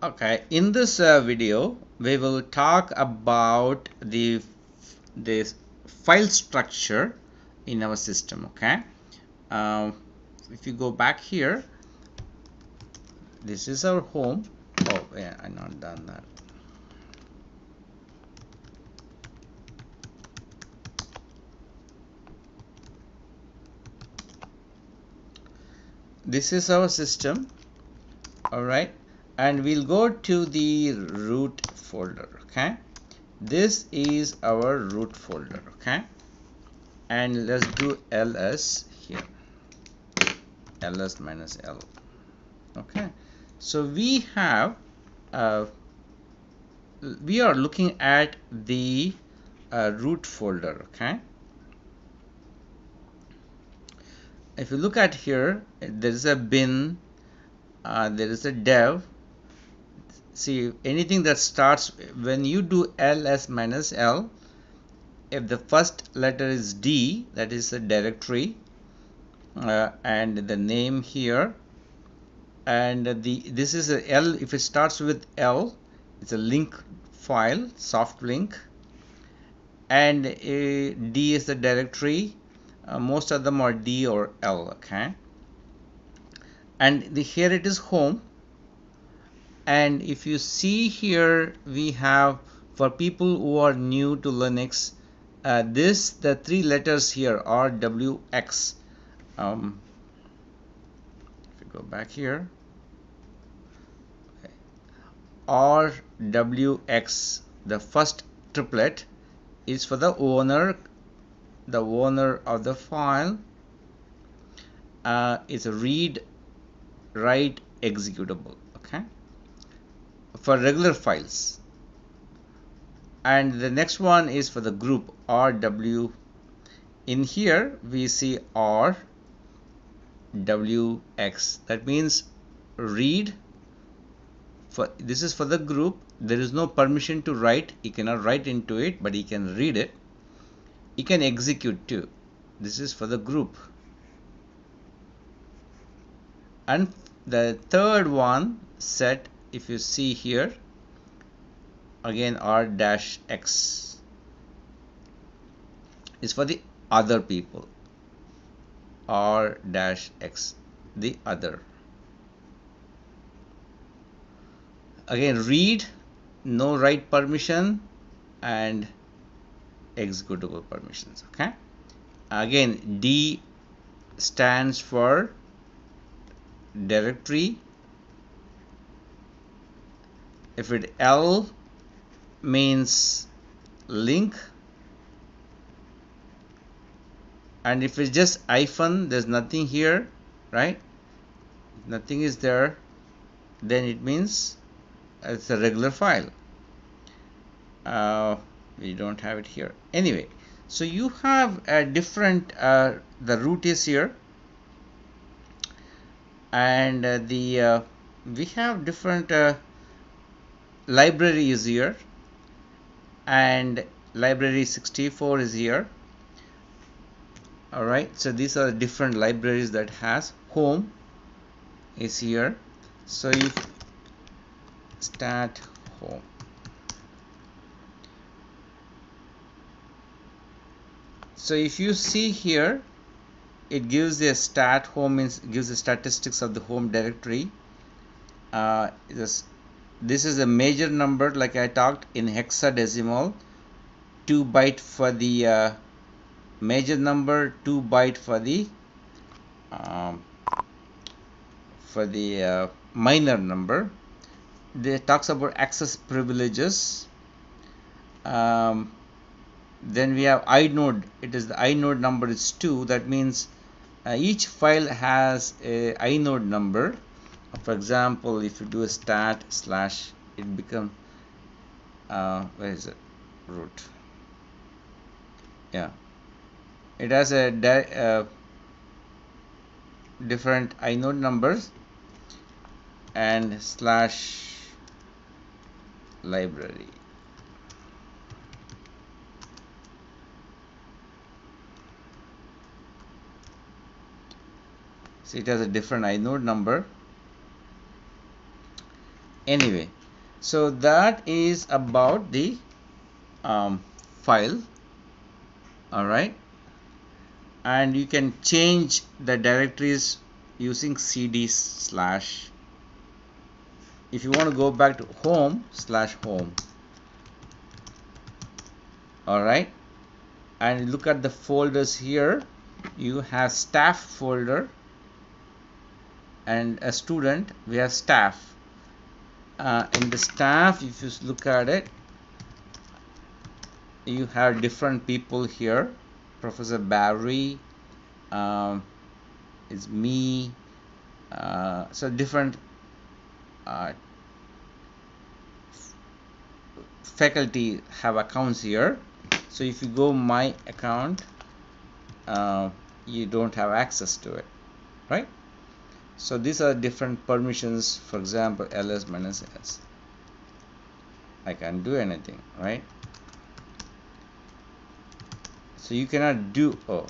Okay, in this video we will talk about this file structure in our system. Okay, uh, if you go back here, this is our home. Oh yeah, I not done that. This is our system. All right, and we'll go to the root folder. Okay, this is our root folder. Okay, and let's do ls here, ls minus l. Okay, so we have we are looking at the root folder. Okay, if you look at here, there is a bin, there is a dev. See, anything that starts when you do ls minus l, if the first letter is D, that is a directory, and the name here, and this is a L. If it starts with L, it's a link file, soft link, and D is the directory. Most of them are D or L. Okay, and here it is home. And if you see here, we have, for people who are new to Linux, the three letters here are WX. If you go back here, RWX, the first triplet, is for the owner of the file. It's a read, write, executable. Okay, for regular files. And the next one is for the group, RW. In here we see RWX. That means read. For this is for the group. There is no permission to write. You cannot write into it, but you can read it. You can execute too. This is for the group. And the third one, set, if you see here, again R-X is for the other people. R-X, the other. Again, read, no write permission, and executable permissions. Okay, again D stands for directory. If it L means link, and if it's just hyphen, there's nothing here, right? Nothing is there, then it means it's a regular file. We don't have it here anyway. So you have a different the root is here, and we have different library is here, and library 64 is here. All right, so these are the different libraries that has. Home is here, so you start home. So if you see here, it gives a stat home, means gives the statistics of the home directory. This is a major number, like I talked, in hexadecimal. 2 byte for the major number, 2 byte for the minor number. They talks about access privileges. Then we have inode. It is the inode number is 2. That means each file has a inode number. For example, if you do a stat slash, it become where is it, root. Yeah, it has a different inode numbers, and slash library. So it has a different inode number. Anyway, so that is about the file. All right, and you can change the directories using cd/. If you want to go back to home/home, all right, and look at the folders here. You have staff folder, and a student, we have staff. In the staff, if you look at it, you have different people here. Professor Barry, is me, so different faculty have accounts here. So if you go my account, you don't have access to it, right? So these are different permissions. For example, ls minus s, I can't do anything, right? So you cannot do, oh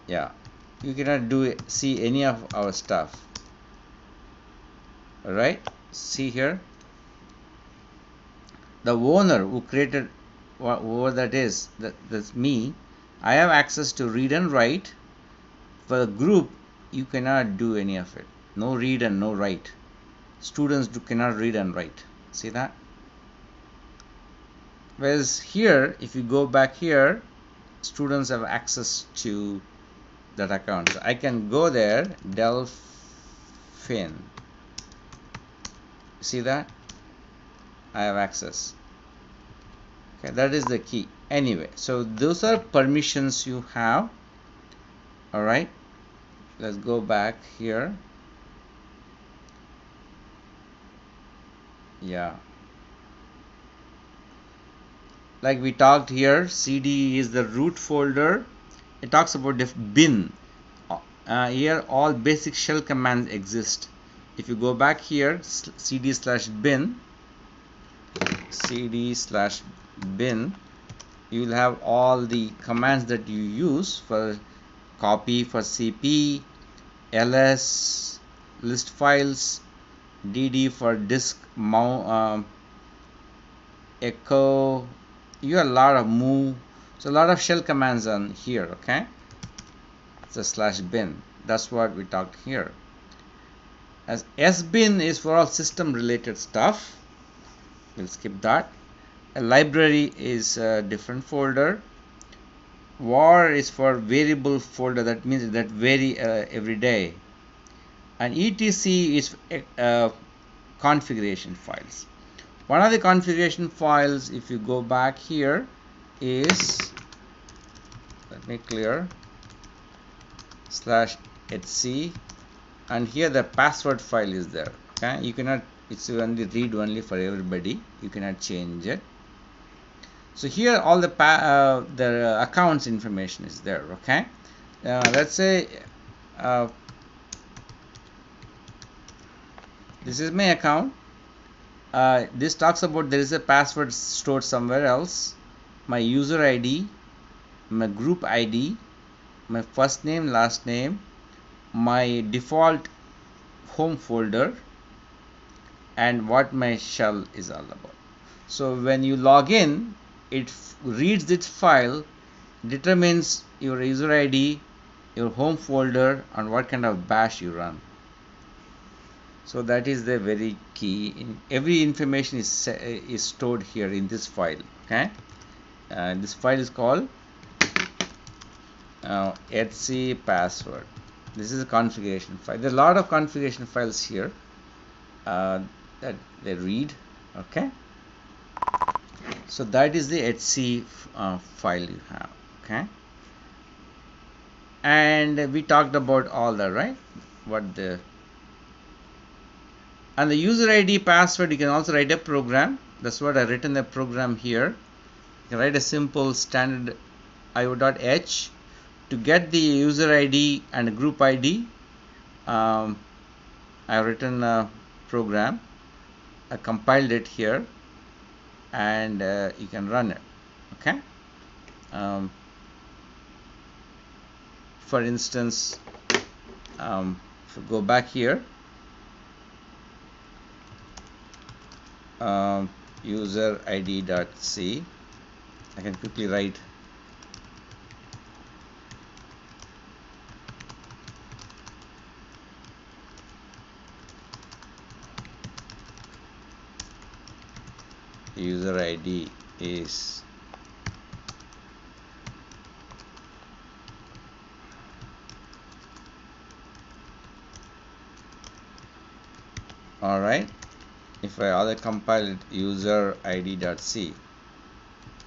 yeah, you cannot do it, see any of our stuff. All right, see here, the owner who created whoever that is, that's me, I have access to read and write. For the group, you cannot do any of it. No read and no write. Students cannot read and write. See that? Whereas here, if you go back here, students have access to that account. So I can go there, Delphin. See that? I have access. Okay, that is the key. Anyway, so those are permissions you have. All right, let's go back here. Yeah, like we talked here, cd is the root folder. It talks about the bin. Here all basic shell commands exist. If you go back here, cd/bin, cd/bin, you will have all the commands that you use for copy, for cp, ls, list files, dd for disk, mount, echo. You have a lot of move. So a lot of shell commands on here. Okay, it's a /bin. That's what we talked here. As sbin is for all system related stuff. We'll skip that. A library is a different folder. Var is for variable folder. That means that vary every day. And etc is configuration files. One of the configuration files, if you go back here, is, let me clear, /etc, and here the password file is there. Okay, you cannot, it's only read only for everybody, you cannot change it. So here all the accounts information is there. Okay, let's say this is my account. This talks about there is a password stored somewhere else, my user ID, my group ID, my first name, last name, my default home folder, and what my shell is all about. So when you log in, it reads this file, determines your user ID, your home folder, and what kind of bash you run. So that is the very key. Every information is stored here in this file. Okay, this file is called etc password. This is a configuration file. There are a lot of configuration files here that they read. Okay, so that is the etc file you have. Okay, and we talked about all that, right? What the, and the user ID password, you can also write a program. That's what I written a program here. You can write a simple standard io.h to get the user ID and group ID. I've written a program. I compiled it here, and you can run it. Okay. For instance, if you go back here, user id dot c. I can quickly write user id is alright. If I other compile it, user id dot c,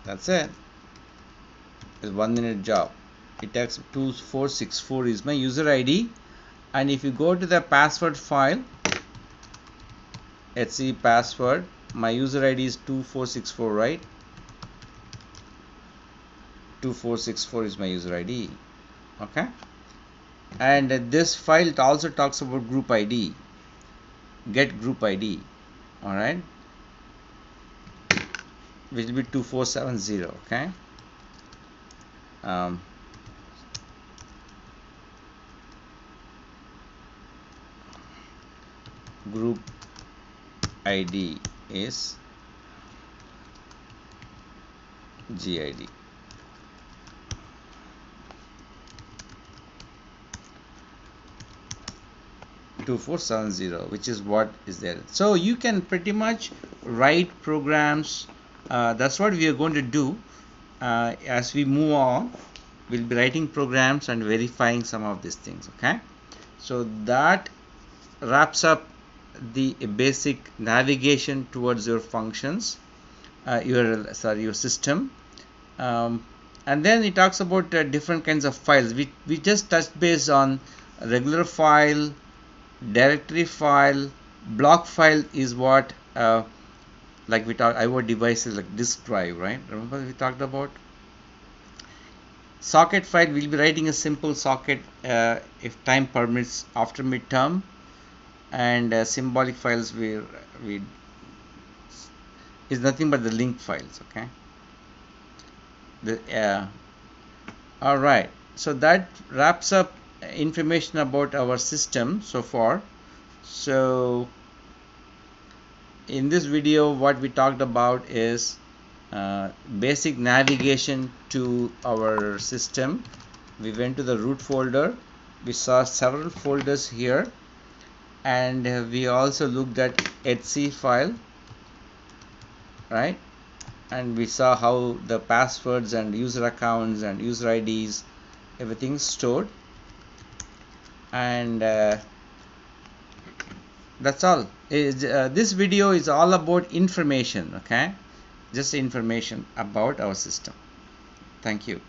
that's it. It's 1 minute job. It takes 2464 is my user id, and if you go to the password file, etc password, my user id is 2464, right? 2464 is my user id. Okay, and this file it also talks about group id, get group id, all right, which will be 2470. Okay, group id is gid. which is what is there. So you can pretty much write programs. That's what we are going to do. As we move on, we'll be writing programs and verifying some of these things. Okay, so that wraps up the basic navigation towards your functions, your system. And then it talks about different kinds of files. We just touched base on a regular file, directory file, block file is what like we talked IO devices like disk drive, right? Remember we talked about socket file. We'll be writing a simple socket if time permits after midterm, and symbolic files we is nothing but the link files. Okay, all right, so that wraps up information about our system so far. So in this video what we talked about is basic navigation to our system. We went to the root folder, we saw several folders here, and we also looked at etc file, right? And we saw how the passwords and user accounts and user IDs, everything stored. And that's all. This video is all about information. Okay, just information about our system. Thank you.